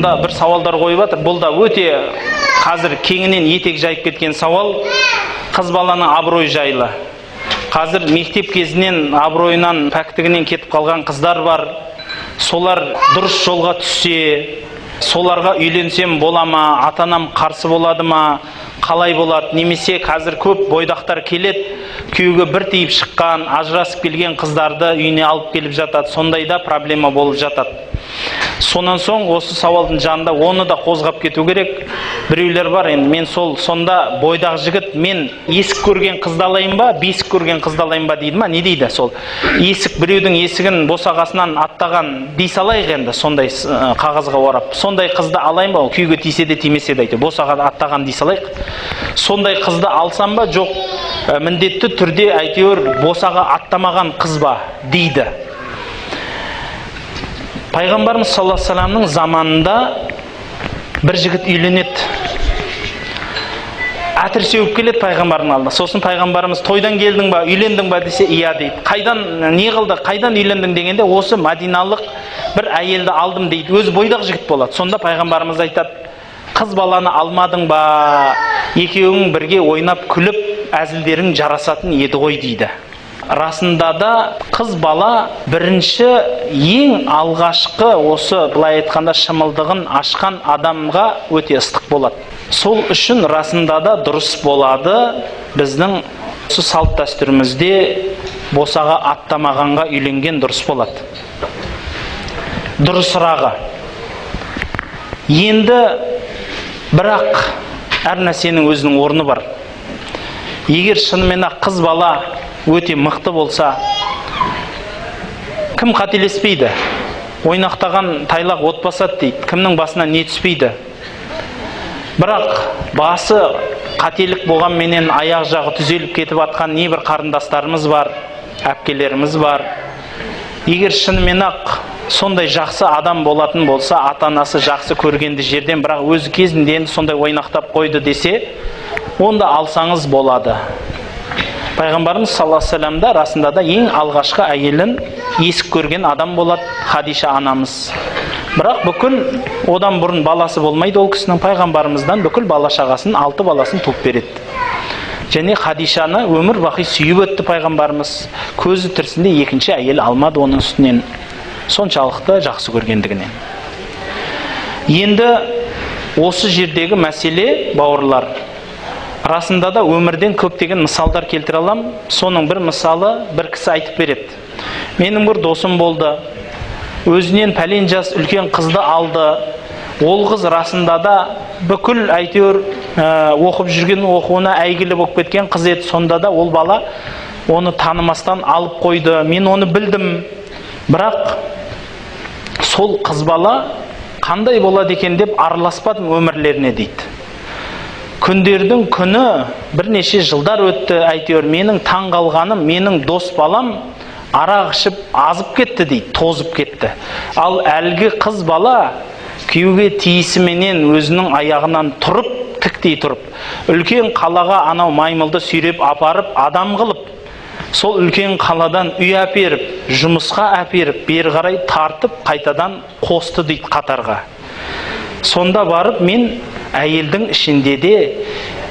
сонда бір сауалдар қойып жатыр. Бұл да өте қазір кеңінен етек жайып кеткен сауал. Қыз баланың абырой жайлы. Қазір мектеп кезінен абыройынан, пәктігінен кетіп қалған қыздар бар. Солар дұрыс жолға түссе, соларға үйленсем бола ма, ата-анам қарсы болады ма, қалай болады? Немесе қазір көп бойдақтар келеді, күйеуге бір тиіп шыққан, ажырасып келген қыздарды үйіне алып келіп жатады. Сондайда проблема болып жатады. Сонан соң осы сауалдың жанында оны да қозғап кету керек. Біреулер бар, енді мен сонда бойдақ жігіт, мен есік көрген қызды алайын ба, бесік көрген қызды алайын ба дейді ма, не дейді? Сол есік, біреудің есігін босағасынан аттаған дей салайық енді, сондай қағазға орап. Сондай қызды алайын ба, ол күйге тисе де тимесе де, босағада аттаған дей салайық. Сондай қызды алсам ба, жоқ, міндетті түрде әйтеуір босаға аттамаған қыз ба дейді. Пайғамбарымыз саллаллаху алейхи вассаламның заманында бір жігіт үйленеді. Әтір сеуіп келеді пайғамбардың алдына. Сосын пайғамбарымыз тойдан келдің ба, үйлендің ба десе, иә дейді. Қайдан, не қылды, қайдан үйлендің дегенде, осы мәдиналық бір әйелді алдым дейді. Өзі бойдақ жігіт болады. Сонда пайғамбарымыз айтады, қыз баланы алмадың ба, екеуің бірге ойнап күліп, әзілдерің жарасатын еді ғой дейді. Расында да қыз бала бірінші ең алғашқы осы былай айтқанда шымылдығын ашқан адамға өте ыстық болады. Сол үшін расында да дұрыс болады біздің осы салт дәстүрімізде босаға аттамағанға үйленген дұрыс болады. Дұрысырағы. Енді бірақ әр нәрсенің өзінің орны бар. Егер шынымен қыз бала өте мықты болса, кім қателеспейді? Ойнақтаған тайлақ от басады дейді. Кімнің басына не түспейді? Бірақ басы қателік болған менен аяқ жағы түзеліп кетіп атқан небір қарындастарымыз бар, әпкелеріміз бар. Егер шынымен сондай жақсы адам болатын болса, ата-анасы жақсы көргенді жерден, бірақ өзі кезінде сондай ойнақтап қойды десе, онда алсаңыз болады. Пайғамбарымыз саллаллаху алейхи вассаламда расында да ең алғашқы әйелін есік көрген адам болады, Хадиша анамыз. Бірақ бүкіл одан бұрын баласы болмайды ол кісінің. Пайғамбарымыздан бүкіл бала-шағасын, 6 баласын туып береді. Және Хадишаны өмір бақи сүйіп өтті пайғамбарымыз. Көзі тірісінде екінші әйел алмады оның үстінен. Соншалықты жақсы көргендігінен. Енді осы жердегі мәселе, бауырлар, расында да өмірден көптеген мысалдар келтіре алам. Соның бір мысалы бір кісі айтып береді. Менің бір досым болды. Өзінен пәлен жас үлкен қызды алды. Ол қыз расында да бүкіл әйтеуір оқып жүрген оқуына әйгілі болып кеткен қыз еді. Сонда да ол бала оны танымастан алып қойды. Мен оны білдім. Бірақ сол қыз бала қандай болады екен деп араласпадым өмірлеріне дейді. Күндердің күні бірнеше жылдар өтті, әйтеуір менің таң қалғаным, менің дос балам арақ ішіп азып кетті дейді, тозып кетті. Ал әлгі қыз бала күйеуге тиісіменен өзінің аяғынан тұрып, тіктей тұрып, үлкен қалаға анау маймылды сүйреп апарып, адам қылып, сол үлкен қаладан үй әперіп, жұмысқа әперіп, бері қарай тартып, қайтадан қосты дейді қатарға. Сонда барып мен әйелдің ішінде де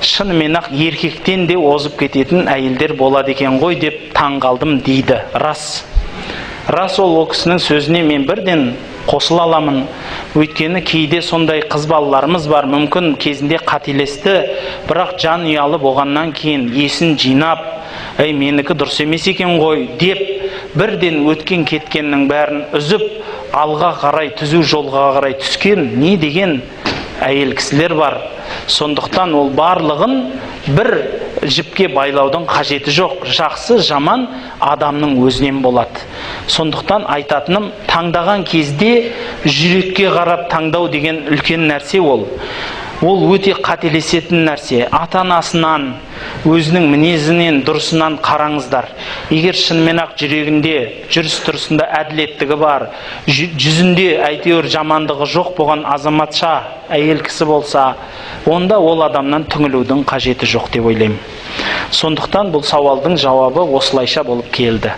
шынымен еркектен де озып кететін әйелдер болады екен ғой деп таң қалдым дейді. Рас ол кісінің сөзіне мен бірден қосыла аламын. Өйткені кейде сондай қыз балаларымыз бар, мүмкін кезінде қателесті, бірақ жан ұялы болғаннан кейін есін жинап, менікі дұрыс емес екен ғой деп бірден өткен кеткеннің бәрін үзіп, алға қарай, түзу жолға қарай түскен не деген әйел кісілер бар. Сондықтан ол барлығын бір жіпке байлаудың қажеті жоқ. Жақсы, жаман адамның өзінен болады. Сондықтан айтатыным, таңдаған кезде жүрекке қарап таңдау деген үлкен нәрсе ол. Ол өте қателесетін нәрсе. Ата-анасынан, өзінің мінезінен, дұрысынан қараңыздар. Егер шынымен жүрегінде, жүріс-тұрысында әділеттігі бар, жүзінде әйтеуір жамандығы жоқ болған азаматша әйел кісі болса, онда ол адамнан түңілудің қажеті жоқ деп ойлаймын. Сондықтан бұл сауалдың жауабы осылайша болып келді.